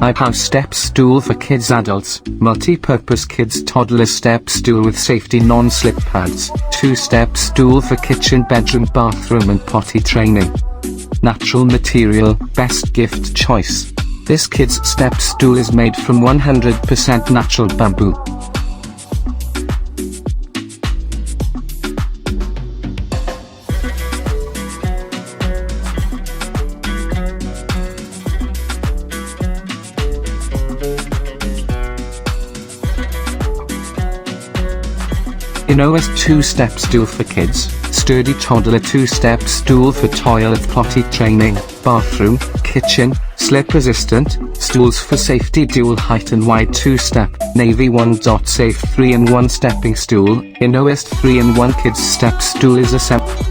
IPOW step stool for kids adults, multi-purpose kids toddler step stool with safety non-slip pads, 2-step stool for kitchen, bedroom, bathroom and potty training. Natural material, best gift choice. This kids step stool is made from 100% natural bamboo. INNOWEST 2-step stool for kids, sturdy toddler 2-step stool for toilet, potty training, bathroom, kitchen, slip resistant, stools for safety, dual height and wide 2-step, navy 1.safe 3-in-1 stepping stool. INNOWEST 3-in-1 kids step stool is assembled.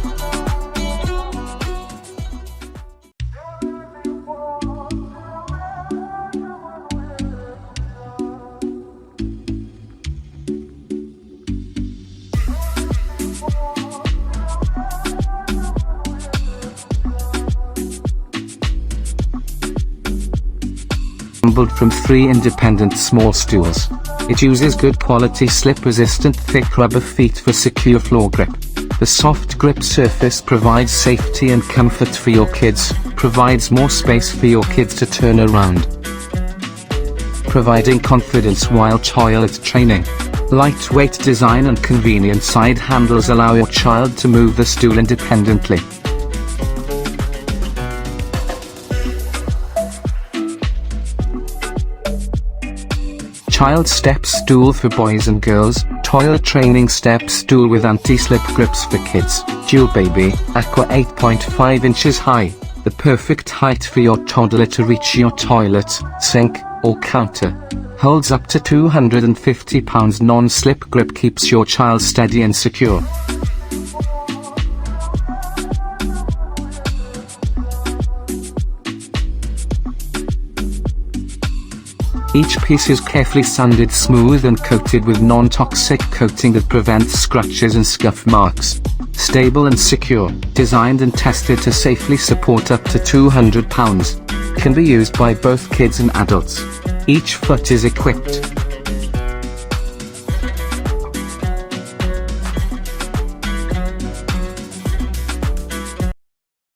From 3 independent small stools. It uses good quality slip-resistant thick rubber feet for secure floor grip. The soft grip surface provides safety and comfort for your kids, provides more space for your kids to turn around, providing confidence while toilet training. Lightweight design and convenient side handles allow your child to move the stool independently. Child step stool for boys and girls, toilet training step stool with anti-slip grips for kids, dual baby, aqua 8.5 inches high, the perfect height for your toddler to reach your toilet, sink, or counter. Holds up to 250 pounds. Non-slip grip keeps your child steady and secure. Each piece is carefully sanded smooth and coated with non-toxic coating that prevents scratches and scuff marks. Stable and secure, designed and tested to safely support up to 200 pounds. Can be used by both kids and adults. Each foot is equipped